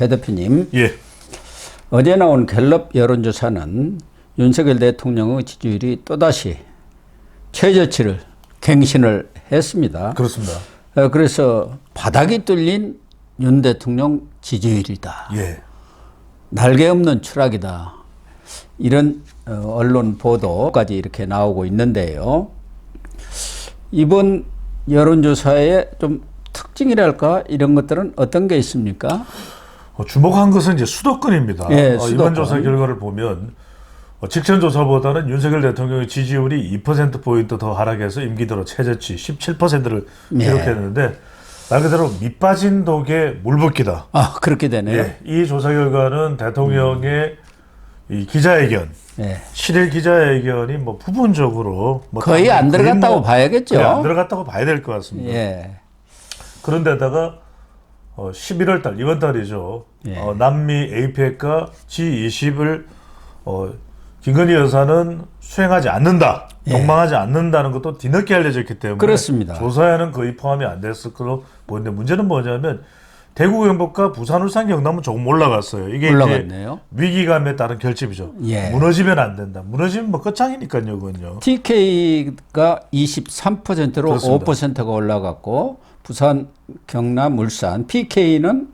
배 대표님, 예. 어제 나온 갤럽 여론조사는 윤석열 대통령의 지지율이 또다시 최저치를 갱신을 했습니다. 그렇습니다. 그래서 바닥이 뚫린 윤 대통령 지지율이다. 예. 날개 없는 추락이다. 이런 언론 보도까지 이렇게 나오고 있는데요. 이번 여론조사의 좀 특징이랄까 이런 것들은 어떤 게 있습니까? 주목한 것은 이제 수도권입니다. 예, 수도권. 이번 조사 결과를 보면 직전 조사보다는 윤석열 대통령의 지지율이 2%포인트 더 하락해서 임기 들어 최저치 17%를 기록했는데 말 그대로 밑빠진 독에 물붓기다. 아, 그렇게 되네요. 예, 이 조사 결과는 대통령의 이 기자회견, 예. 7일 기자회견이 뭐 부분적으로 뭐 거의 안 들어갔다고 봐야겠죠. 거의 안 들어갔다고 봐야 될 것 같습니다. 예. 그런데다가 11월 달, 이번 달이죠. 예. 남미 APEC과 G20을 김건희 여사는 수행하지 않는다, 예. 동망하지 않는다는 것도 뒤늦게 알려져 있기 때문에 그렇습니다. 조사에는 거의 포함이 안 됐을 거로 보이는데 문제는 뭐냐면 대구, 경북과 부산, 울산, 경남은 조금 올라갔어요. 이게 올라갔네요. 이제 위기감에 따른 결집이죠. 예. 무너지면 안 된다. 무너지면 뭐 끝장이니까요, 그건요. TK가 23%로 그렇습니다. 5%가 올라갔고 부산, 경남, 울산, PK는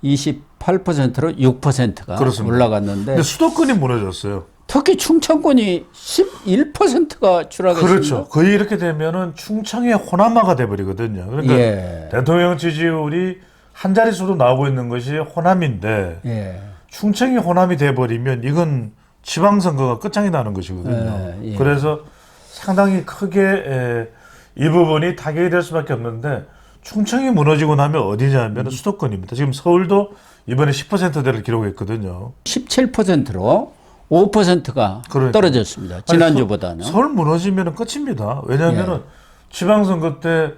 28%로 6%가 그렇습니다. 올라갔는데 근데 수도권이 무너졌어요. 특히 충청권이 11%가 추락했습니다. 그렇죠. 거의 이렇게 되면은 충청의 호남화가 돼버리거든요. 그러니까 예. 대통령 지지율이 한 자릿수로 나오고 있는 것이 호남인데 예. 충청이 호남이 돼버리면 이건 지방선거가 끝장이 나는 것이거든요. 예. 그래서 상당히 크게 이 부분이 타격이 될 수밖에 없는데 충청이 무너지고 나면 어디냐면 수도권입니다. 지금 서울도 이번에 10%대를 기록했거든요. 17%로 5%가 그러니까요. 떨어졌습니다. 지난주보다는. 서울 무너지면 끝입니다. 왜냐하면 지방선거 때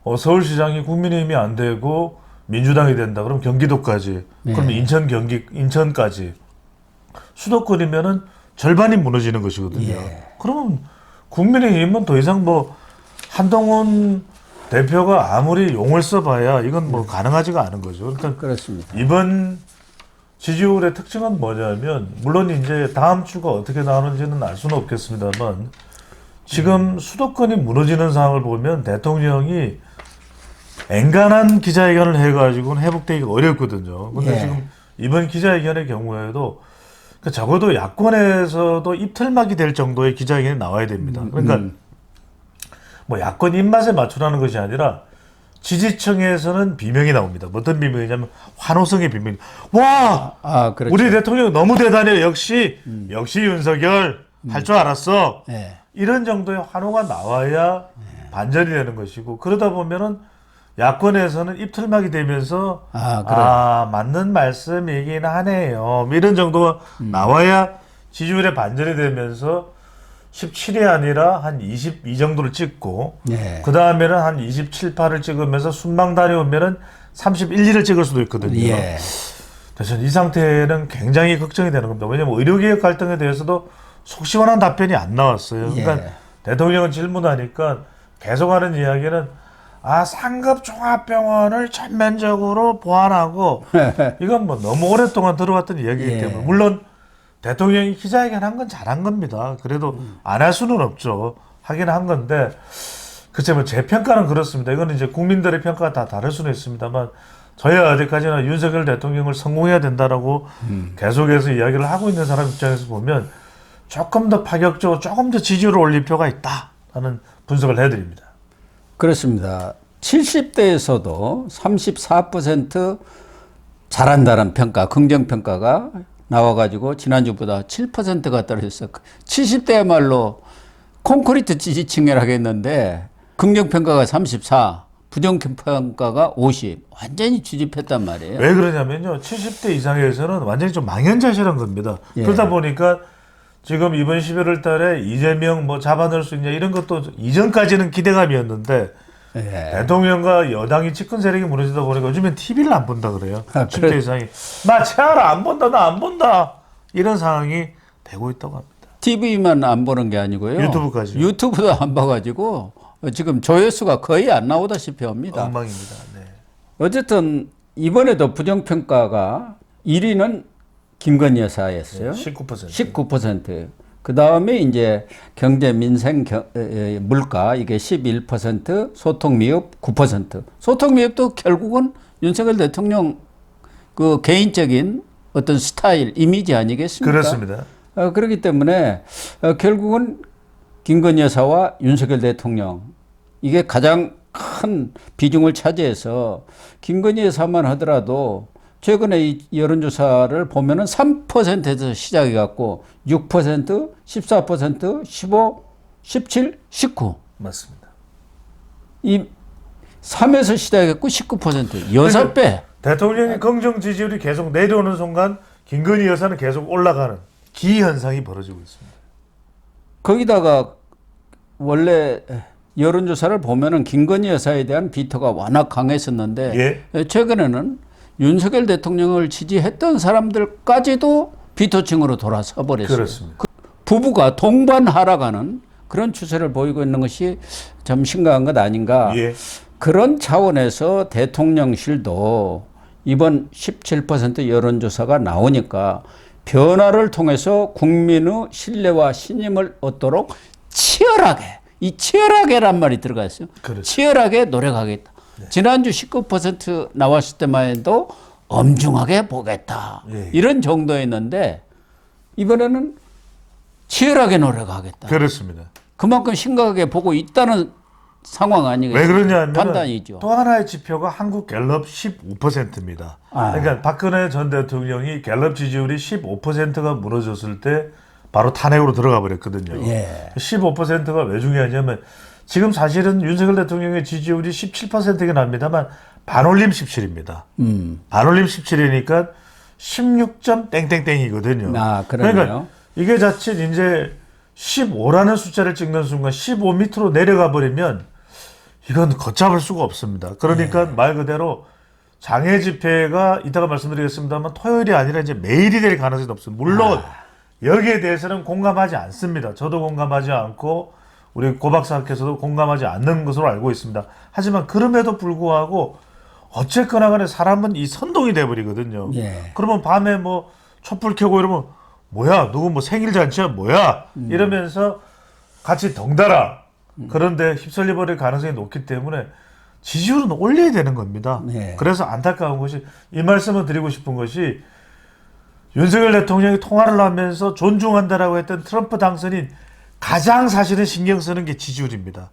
서울시장이 국민의힘이 안 되고 민주당이 된다. 그럼 경기도까지. 그럼 인천, 경기, 인천까지. 수도권이면은 절반이 무너지는 것이거든요. 그러면 국민의힘은 더 이상 뭐 한동훈 대표가 아무리 용을 써봐야 이건 뭐 가능하지가 않은 거죠. 그러니까 그렇습니다. 이번 지지율의 특징은 뭐냐면 물론 이제 다음 주가 어떻게 나오는지는 알 수는 없겠습니다만 지금 수도권이 무너지는 상황을 보면 대통령이 엔간한 기자회견을 해가지고는 회복되기가 어렵거든요. 근데 예. 지금 이번 기자회견의 경우에도 적어도 야권에서도 입틀막이 될 정도의 기자회견이 나와야 됩니다. 그러니까 뭐 야권 입맛에 맞추라는 것이 아니라 지지층에서는 비명이 나옵니다. 어떤 비명이냐면 환호성의 비명. 와, 그렇죠. 우리 대통령 너무 대단해요. 역시 윤석열 할 줄 알았어. 예. 이런 정도의 환호가 나와야 반전이 되는 것이고 그러다 보면은 야권에서는 입틀막이 되면서 맞는 말씀이긴 하네요. 이런 정도가 나와야 지지율의 반전이 되면서 17이 아니라 한 22 정도를 찍고 그 다음에는 한 27, 8을 찍으면서 순방 다녀오면은 31, 2를 찍을 수도 있거든요. 예. 그래서 이 상태는 굉장히 걱정이 되는 겁니다. 왜냐하면 의료개혁 갈등에 대해서도 속 시원한 답변이 안 나왔어요. 그러니까 대통령은 질문하니까 계속하는 이야기는 상급 종합병원을 전면적으로 보완하고 이건 뭐 너무 오랫동안 들어왔던 이야기이기 때문에 물론 대통령이 기자회견 한 건 잘한 겁니다. 그래도 안 할 수는 없죠. 하긴 한 건데 글쎄 뭐 제 평가는 그렇습니다. 이거는 이제 국민들의 평가가 다 다를 수는 있습니다만 저희가 어디까지나 윤석열 대통령을 성공해야 된다라고 계속해서 이야기를 하고 있는 사람 입장에서 보면 조금 더 파격적으로 조금 더 지지율을 올릴 필요가 있다라는 분석을 해드립니다. 그렇습니다. 70대에서도 34% 잘한다는 평가, 긍정평가가 나와가지고 지난주보다 7%가 떨어졌어요. 70대야말로 콘크리트 지지층이라 하겠는데 긍정평가가 34, 부정평가가 50. 완전히 뒤집혔단 말이에요. 왜 그러냐면요. 70대 이상에서는 완전히 좀 망연자실한 겁니다. 그러다 보니까 지금 이번 11월 달에 이재명 뭐 잡아넣을 수 있냐 이런 것도 이전까지는 기대감이었는데 대통령과 여당이 집권 세력이 무너지다 보니까 요즘엔 TV를 안 본다 그래요. 10대 이상이. 나 채하라 안 본다 나 안 본다. 이런 상황이 되고 있다고 합니다. TV만 안 보는 게 아니고요. 유튜브까지. 유튜브도 안 봐가지고 지금 조회수가 거의 안 나오다시피 합니다. 엉망입니다. 네. 어쨌든 이번에도 부정평가가 1위는 김건희 여사였어요. 19%. 19%. 그 다음에 이제 경제, 민생, 물가 이게 11%, 소통 미흡 9%. 소통 미흡도 결국은 윤석열 대통령 그 개인적인 어떤 스타일, 이미지 아니겠습니까? 그렇습니다. 그렇기 때문에 결국은 김건희 여사와 윤석열 대통령 이게 가장 큰 비중을 차지해서 김건희 여사만 하더라도 최근에 이 여론조사를 보면은 3%에서 시작해 갖고 6%, 14%, 15, 17, 19. 맞습니다. 이 3에서 시작했고 19%, 6배. 대통령의 긍정 지지율이 계속 내려오는 순간 김건희 여사는 계속 올라가는 기현상이 벌어지고 있습니다. 거기다가 원래 여론조사를 보면은 김건희 여사에 대한 비토가 워낙 강했었는데 최근에는 윤석열 대통령을 지지했던 사람들까지도 비토층으로 돌아서 버렸어요. 그렇습니다. 부부가 동반 하락하는 그런 추세를 보이고 있는 것이 좀 심각한 것 아닌가. 그런 차원에서 대통령실도 이번 17% 여론조사가 나오니까 변화를 통해서 국민의 신뢰와 신임을 얻도록 치열하게, 이 치열하게란 말이 들어가 있어요. 그렇죠. 치열하게 노력하겠다. 지난주 19% 나왔을 때만 해도 엄중하게 보겠다. 이런 정도였는데 이번에는 치열하게 노력하겠다. 그렇습니다. 그만큼 심각하게 보고 있다는 상황 아니겠어요? 왜 그러냐면 판단이죠. 또 하나의 지표가 한국 갤럽 15%입니다. 그러니까 박근혜 전 대통령이 갤럽 지지율이 15%가 무너졌을 때 바로 탄핵으로 들어가 버렸거든요. 15%가 왜 중요하냐면 지금 사실은 윤석열 대통령의 지지율이 17%가 납니다만 반올림 17입니다. 반올림 17이니까 16점 땡땡땡이거든요. 그러니까 이게 자칫 이제 15라는 숫자를 찍는 순간 15 밑으로 내려가 버리면 이건 걷잡을 수가 없습니다. 그러니까 말 그대로 장애 집회가 이따가 말씀드리겠습니다만 토요일이 아니라 이제 매일이 될 가능성이 높습니다. 물론 여기에 대해서는 공감하지 않습니다. 저도 공감하지 않고 우리 고 박사께서도 공감하지 않는 것으로 알고 있습니다. 하지만 그럼에도 불구하고 어쨌거나 간에 사람은 이 선동이 돼버리거든요. 그러면 밤에 뭐 촛불 켜고 이러면 뭐야 누구 뭐 생일 잔치야 뭐야 이러면서 같이 덩달아 그런데 휩쓸려 버릴 가능성이 높기 때문에 지지율은 올려야 되는 겁니다. 그래서 안타까운 것이 이 말씀을 드리고 싶은 것이 윤석열 대통령이 통화를 하면서 존중한다라고 했던 트럼프 당선인 가장 사실은 신경 쓰는 게 지지율입니다.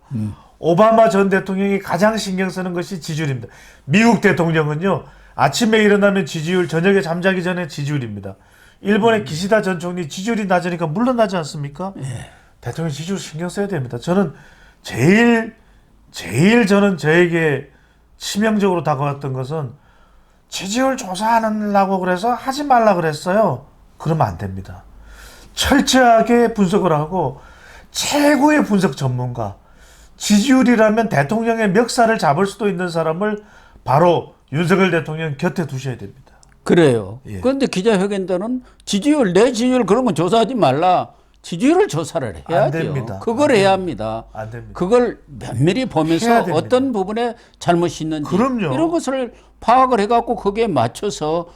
오바마 전 대통령이 가장 신경 쓰는 것이 지지율입니다. 미국 대통령은요 아침에 일어나면 지지율, 저녁에 잠자기 전에 지지율입니다. 일본의 기시다 전 총리 지지율이 낮으니까 물러나지 않습니까? 대통령 지지율 신경 써야 됩니다. 저는 제일 저는 저에게 치명적으로 다가왔던 것은 지지율 조사하려고 그래서 하지 말라 그랬어요. 그러면 안 됩니다. 철저하게 분석을 하고 최고의 분석 전문가, 지지율이라면 대통령의 멱살을 잡을 수도 있는 사람을 바로 윤석열 대통령 곁에 두셔야 됩니다. 그래요. 그런데 기자회견 때는 지지율, 내 지지율 그런 건 조사하지 말라. 지지율을 조사를 해야죠. 안 됩니다. 그걸 해야 합니다. 안 됩니다. 그걸 면밀히 보면서 어떤 부분에 잘못이 있는지 이런 것을 파악을 해갖고 거기에 맞춰서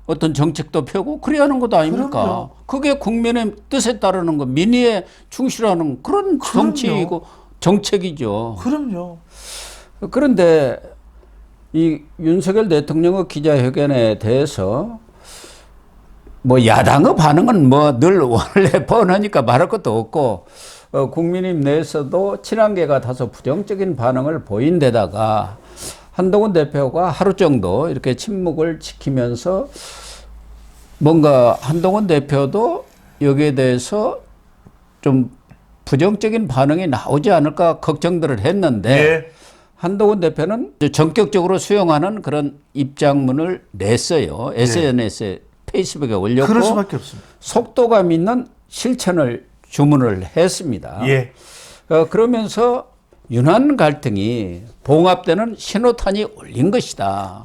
어떤 정책도 펴고 그래야 하는 것도 아닙니까? 그게 국민의 뜻에 따르는 거, 민의에 충실하는 그런 정치이고 정책이죠. 그럼요. 그런데 이 윤석열 대통령의 기자회견에 대해서 뭐 야당의 반응은 뭐 늘 원래 뻔하니까 말할 것도 없고 국민의힘 내에서도 친한계가 다소 부정적인 반응을 보인 데다가 한동훈 대표가 하루 정도 이렇게 침묵을 지키면서 뭔가 한동훈 대표도 여기에 대해서 좀 부정적인 반응이 나오지 않을까 걱정들을 했는데 한동훈 대표는 전격적으로 수용하는 그런 입장문을 냈어요. SNS에 페이스북에 올렸고 그럴 수밖에 없습니다. 속도감 있는 실천을 주문을 했습니다. 그러면서 윤한 갈등이 봉합되는 신호탄이 올린 것이다.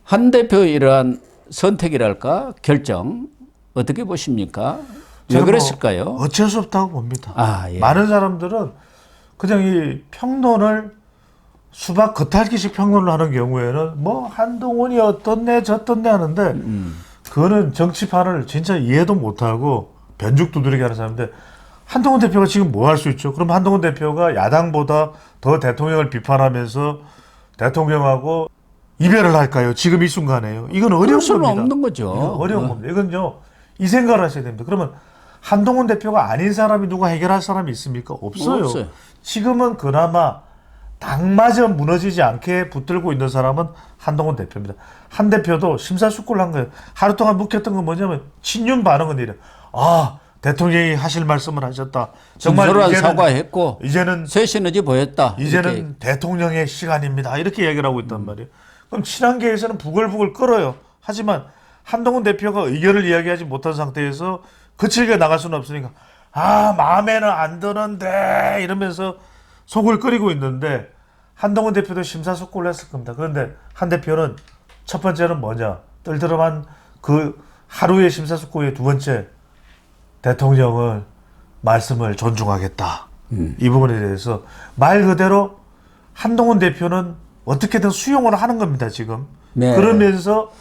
한 대표의 이러한 선택이랄까 결정 어떻게 보십니까? 왜 그랬을까요? 뭐 어쩔 수 없다고 봅니다. 아, 많은 사람들은 그냥 이 평론을 수박 겉핥기식 평론을 하는 경우에는 뭐 한동훈이 어떻네 저떻네 하는데 그거는 정치판을 진짜 이해도 못하고 변죽 두드리게 하는 사람인데 한동훈 대표가 지금 뭐 할 수 있죠? 그럼 한동훈 대표가 야당보다 더 대통령을 비판하면서 대통령하고 이별을 할까요? 지금 이 순간에요. 이건 어려운 수는 겁니다. 없는 거죠. 이건 어려운 겁니다. 이건요. 이 생각을 하셔야 됩니다. 그러면 한동훈 대표가 아닌 사람이 누가 해결할 사람이 있습니까? 없어요. 없어요. 지금은 그나마 당마저 무너지지 않게 붙들고 있는 사람은 한동훈 대표입니다. 한 대표도 심사숙고를 한 거예요. 하루 동안 묵혔던 건 뭐냐면 친윤 반응은 이래. 아, 대통령이 하실 말씀을 하셨다. 정말 진솔한 사과했고 이제는 쇄신의지 보였다. 이제는 이렇게. 대통령의 시간입니다. 이렇게 얘기를 하고 있단 말이에요. 그럼 친한계에서는 부글부글 끓어요. 하지만 한동훈 대표가 의견을 이야기하지 못한 상태에서 거칠게 나갈 수는 없으니까 아 마음에는 안 드는데 이러면서 속을 끓이고 있는데 한동훈 대표도 심사숙고를 했을 겁니다. 그런데 한 대표는 첫 번째는 뭐냐 뜰뜰한 그 하루의 심사숙고의 두 번째 대통령을 말씀을 존중하겠다. 이 부분에 대해서 말 그대로 한동훈 대표는 어떻게든 수용을 하는 겁니다. 지금. 네. 그러면서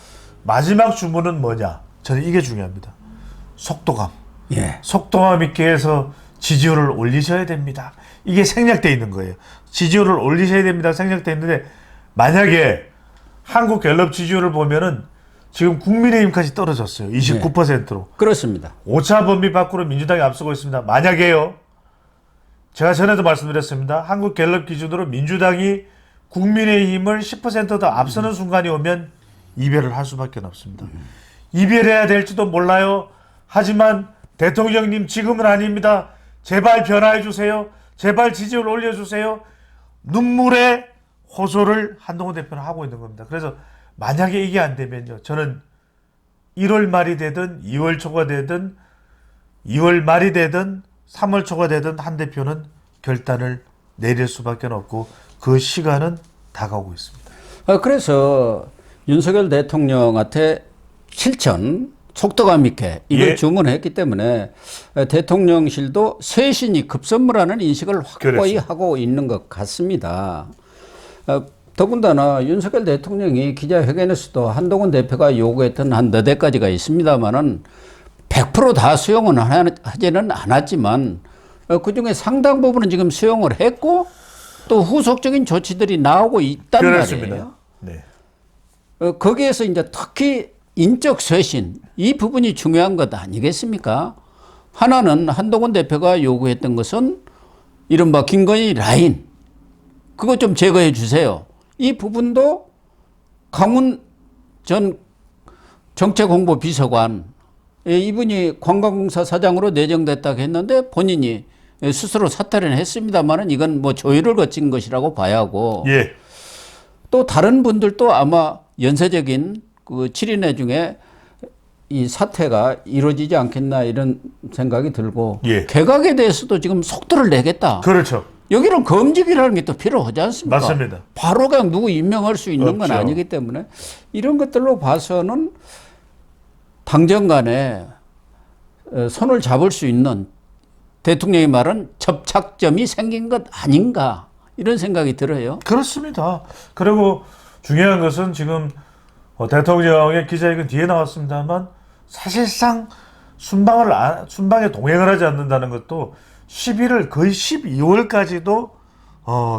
마지막 주문은 뭐냐. 저는 이게 중요합니다. 속도감. 예. 속도감 있게 해서 지지율을 올리셔야 됩니다. 이게 생략되어 있는 거예요. 지지율을 올리셔야 됩니다. 생략되어 있는데 만약에 한국갤럽 지지율을 보면은 지금 국민의힘까지 떨어졌어요. 29%로. 그렇습니다. 오차 범위 밖으로 민주당이 앞서고 있습니다. 만약에요. 제가 전에도 말씀드렸습니다. 한국갤럽 기준으로 민주당이 국민의힘을 10% 더 앞서는 순간이 오면 이별을 할 수밖에 없습니다. 이별해야 될지도 몰라요. 하지만 대통령님 지금은 아닙니다. 제발 변화해 주세요. 제발 지지율 올려주세요. 눈물의 호소를 한동훈 대표는 하고 있는 겁니다. 그래서 만약에 이게 안 되면요. 저는 1월 말이 되든 2월 초가 되든 2월 말이 되든 3월 초가 되든 한 대표는 결단을 내릴 수밖에 없고 그 시간은 다가오고 있습니다. 그래서 윤석열 대통령한테 실천 속도감 있게 이걸 예. 주문했기 때문에 대통령실도 쇄신이 급선무라는 인식을 확고히 그렇죠. 하고 있는 것 같습니다. 더군다나 윤석열 대통령이 기자회견에서도 한동훈 대표가 요구했던 한 너댓 가지가 있습니다만은 100%다 수용은 하지는 않았지만 그중에 상당 부분은 지금 수용을 했고 또 후속적인 조치들이 나오고 있단 그렇습니다. 말이에요. 네. 거기에서 이제 특히 인적 쇄신 이 부분이 중요한 것 아니겠습니까? 하나는 한동훈 대표가 요구했던 것은 이른바 김건희 라인 그거 좀 제거해 주세요. 이 부분도 강훈 전 정책홍보비서관 이분이 관광공사 사장으로 내정됐다고 했는데 본인이 스스로 사퇴를 했습니다만은 이건 뭐 조율을 거친 것이라고 봐야 하고 예. 또 다른 분들도 아마 연쇄적인 그 7인회 중에 이 사태가 이루어지지 않겠나 이런 생각이 들고 예. 개각에 대해서도 지금 속도를 내겠다. 그렇죠. 여기는 검증이라는 게 또 필요하지 않습니까? 맞습니다. 바로 그냥 누구 임명할 수 있는 건 없죠. 아니기 때문에 이런 것들로 봐서는 당정 간에 손을 잡을 수 있는 대통령이 말한 접착점이 생긴 것 아닌가 이런 생각이 들어요. 그렇습니다. 그리고 중요한 것은 지금 대통령의 기자회견 뒤에 나왔습니다만 사실상 순방에 동행을 하지 않는다는 것도 11월 거의 12월까지도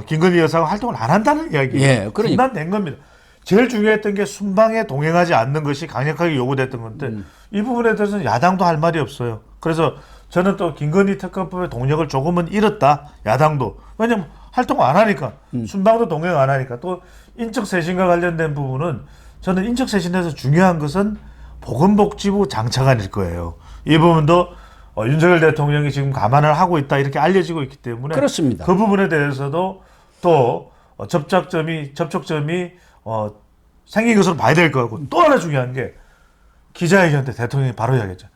김건희 여사가 활동을 안 한다는 이야기예요. 예, 그러니까. 판단된 겁니다. 제일 중요했던 게 순방에 동행하지 않는 것이 강력하게 요구됐던 건데 이 부분에 대해서는 야당도 할 말이 없어요. 그래서 저는 또 김건희 특검법의 동력을 조금은 잃었다. 야당도. 왜냐면 활동 안 하니까. 순방도 동행 안 하니까. 또 인적쇄신과 관련된 부분은 저는 인적쇄신에서 중요한 것은 보건복지부 장차관일 거예요. 이 부분도 윤석열 대통령이 지금 감안을 하고 있다 이렇게 알려지고 있기 때문에 그렇습니다. 그 부분에 대해서도 또 접촉점이 생긴 것으로 봐야 될 것 같고 또 하나 중요한 게 기자회견 때 대통령이 바로 이야기했죠.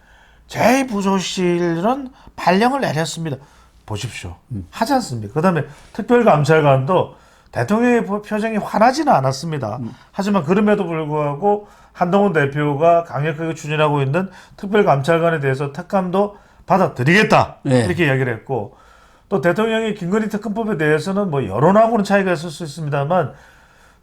제2부속실은 발령을 내렸습니다. 보십시오. 하지 않습니까? 그 다음에 특별감찰관도 대통령의 표정이 환하지는 않았습니다. 하지만 그럼에도 불구하고 한동훈 대표가 강력하게 추진하고 있는 특별감찰관에 대해서 특감도 받아들이겠다. 네. 이렇게 이야기를 했고 또 대통령이 김건희 특검법에 대해서는 뭐 여론하고는 차이가 있을 수 있습니다만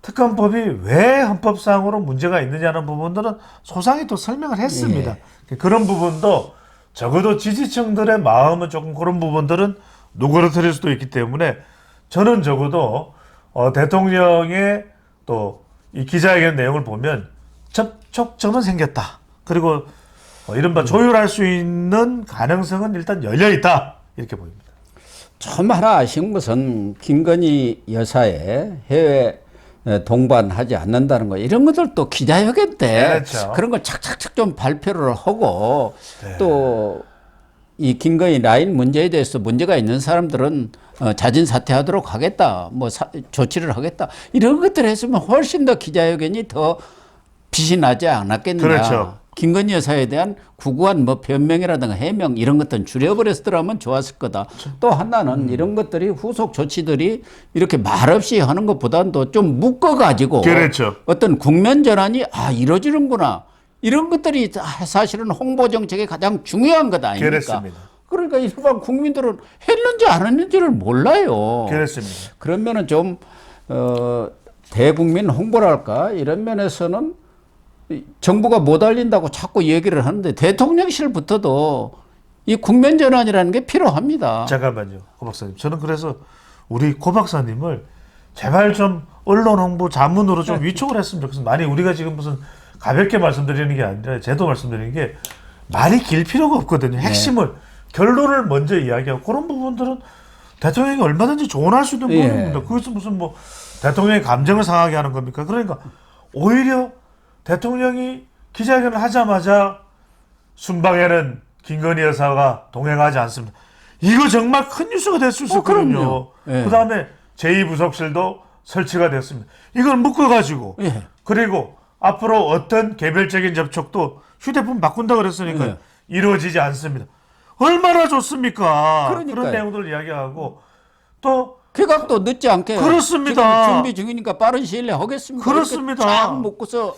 특검법이 왜 헌법상으로 문제가 있느냐는 부분들은 소상히 또 설명을 했습니다. 그런 부분도 적어도 지지층들의 마음은 조금 그런 부분들은 누그러뜨릴 수도 있기 때문에 저는 적어도 대통령의 또 이 기자회견 내용을 보면 접촉점은 생겼다. 그리고 이른바 조율할 수 있는 가능성은 일단 열려 있다. 이렇게 보입니다. 좀 하나 아쉬운 것은 김건희 여사의 해외 동반하지 않는다는 거 이런 것들도 기자회견 때 그렇죠. 그런 걸 착착착 좀 발표를 하고 또 이 김건희 라인 문제에 대해서 문제가 있는 사람들은 자진 사퇴하도록 하겠다, 뭐 조치를 하겠다 이런 것들 했으면 훨씬 더 기자회견이 더 빛이 나지 않았겠느냐. 그렇죠. 김건희 여사에 대한 구구한 뭐 변명이라든가 해명 이런 것들은 줄여버렸더라면 좋았을 거다. 또 하나는 이런 것들이 후속 조치들이 이렇게 말없이 하는 것보다도 좀 묶어가지고 그렇죠. 어떤 국면 전환이 이루어지는구나. 이런 것들이 사실은 홍보 정책의 가장 중요한 것 아닙니까? 그렇습니다. 그러니까 일반 국민들은 했는지 안 했는지를 몰라요. 그렇습니다. 그러면은 좀 대국민 홍보랄까 이런 면에서는 정부가 못 알린다고 자꾸 얘기를 하는데 대통령실부터도 이 국면 전환이라는 게 필요합니다. 잠깐만요, 고 박사님. 저는 그래서 우리 고 박사님을 제발 좀 언론 홍보 자문으로 좀 위촉을 했으면 좋겠습니다. 아니 우리가 지금 무슨 가볍게 말씀드리는 게 아니라 제도 말씀드리는 게 말이 길 필요가 없거든요. 핵심을 결론을 먼저 이야기하고 그런 부분들은 대통령이 얼마든지 조언할 수 있는 부분입니다. 그것은 무슨 뭐 대통령의 감정을 상하게 하는 겁니까? 그러니까 오히려 대통령이 기자회견을 하자마자 순방에는 김건희 여사가 동행하지 않습니다. 이거 정말 큰 뉴스가 될 수 있었거든요. 그다음에 제2부속실도 설치가 됐습니다. 이걸 묶어가지고 그리고 앞으로 어떤 개별적인 접촉도 휴대폰 바꾼다 그랬으니까 이루어지지 않습니다. 얼마나 좋습니까? 그러니까요. 그런 내용들을 이야기하고 또 개각도 늦지 않게 그렇습니다. 지금 준비 중이니까 빠른 시일 내에 하겠습니다. 그렇습니다. 쫙 묶고서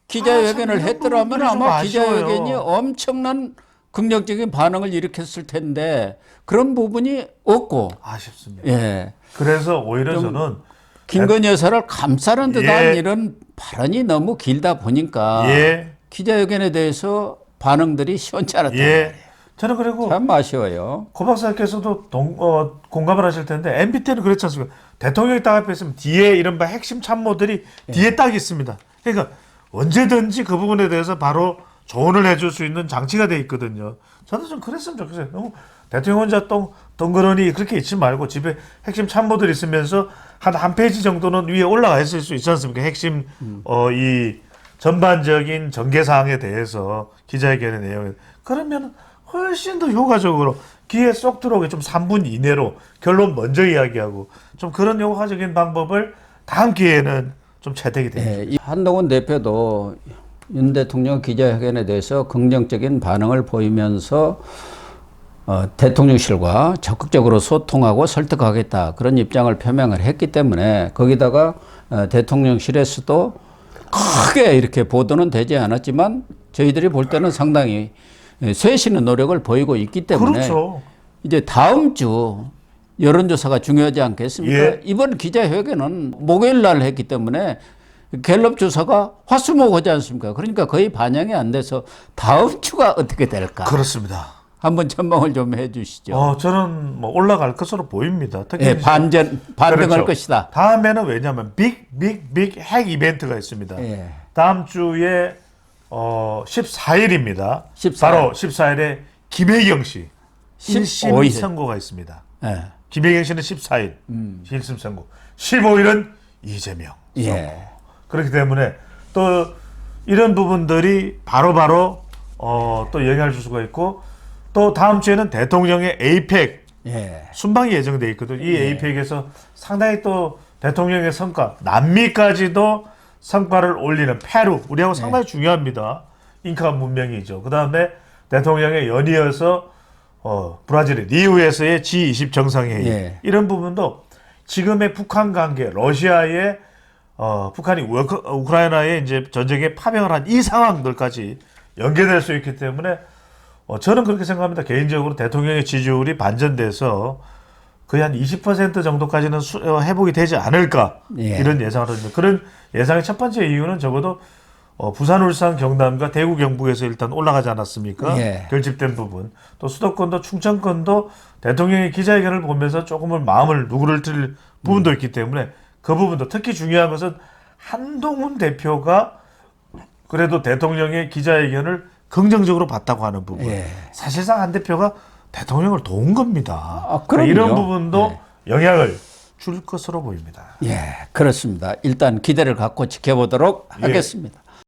기자회견을 했더라면 아마 아쉬워요. 기자회견이 엄청난 긍정적인 반응을 일으켰을 텐데 그런 부분이 없고 아쉽습니다. 예. 그래서 오히려 저는 김건희 여사를 감싸는 듯한 이런 발언이 너무 길다 보니까 기자회견에 대해서 반응들이 시원찮았다. 저는 그리고 참 아쉬워요. 고 박사께서도 공감을 하실 텐데 MB 때는 그렇지 않습니까? 대통령이 딱 앞에 있으면 뒤에 이른바 핵심 참모들이 뒤에 딱 있습니다. 그러니까 언제든지 그 부분에 대해서 바로 조언을 해줄 수 있는 장치가 돼 있거든요. 저는 좀 그랬으면 좋겠어요. 너무 대통령 혼자 덩그러니 그렇게 있지 말고 집에 핵심 참모들 있으면서 한 페이지 정도는 위에 올라가 있을 수 있지 않습니까? 핵심 이 전반적인 전개사항에 대해서 기자회견의 내용에 그러면 훨씬 더 효과적으로 귀에 쏙 들어오게 좀 3분 이내로 결론 먼저 이야기하고 좀 그런 효과적인 방법을 다음 기회에는 좀 채택이 됩니다. 한동훈 대표도 윤 대통령 기자회견에 대해서 긍정적인 반응을 보이면서 대통령실과 적극적으로 소통하고 설득하겠다 그런 입장을 표명을 했기 때문에 거기다가 대통령실에서도 크게 이렇게 보도는 되지 않았지만 저희들이 볼 때는 상당히 쇄신의 노력을 보이고 있기 때문에 이제 다음 주 여론조사가 중요하지 않겠습니까? 이번 기자회견은 목요일 날 했기 때문에 갤럽 조사가 화수목 하지 않습니까? 그러니까 거의 반영이 안 돼서 다음 주가 어떻게 될까? 그렇습니다. 한번 전망을 좀 해주시죠. 저는 뭐 올라갈 것으로 보입니다. 특히 반등할 것이다. 다음에는 왜냐하면 빅 핵 이벤트가 있습니다. 다음 주에 14일입니다. 바로 14일에 김혜경 씨 1심 선고가 있습니다. 김혜경 씨는 14일 1심 선고. 15일은 이재명 선고. 그렇기 때문에 또 이런 부분들이 바로바로 또 영향을 줄 수가 있고 또 다음 주에는 대통령의 에이펙 순방이 예정돼 있거든요. 이 에이펙에서 상당히 또 대통령의 성과, 남미까지도 성과를 올리는 페루, 우리하고 상당히 중요합니다. 잉카 문명이죠. 그 다음에 대통령의 연이어서 브라질의 리우에서의 G20 정상회의 이런 부분도 지금의 북한 관계, 러시아의 북한이 우크라이나에 이제 전쟁에 파병을 한 이 상황들까지 연계될 수 있기 때문에 저는 그렇게 생각합니다. 개인적으로 대통령의 지지율이 반전돼서 거의 한 20% 정도까지는 회복이 되지 않을까 예. 이런 예상을 합니다. 그런 예상의 첫 번째 이유는 적어도 부산, 울산, 경남과 대구, 경북에서 일단 올라가지 않았습니까? 예. 결집된 부분. 또 수도권도 충청권도 대통령의 기자회견을 보면서 조금은 마음을 누구를 틀 부분도 있기 때문에 그 부분도 특히 중요한 것은 한동훈 대표가 그래도 대통령의 기자회견을 긍정적으로 봤다고 하는 부분. 예. 사실상 한 대표가 대통령을 도운 겁니다. 그럼요. 이런 부분도 영향을 줄 것으로 보입니다. 예, 그렇습니다. 일단 기대를 갖고 지켜보도록 예. 하겠습니다.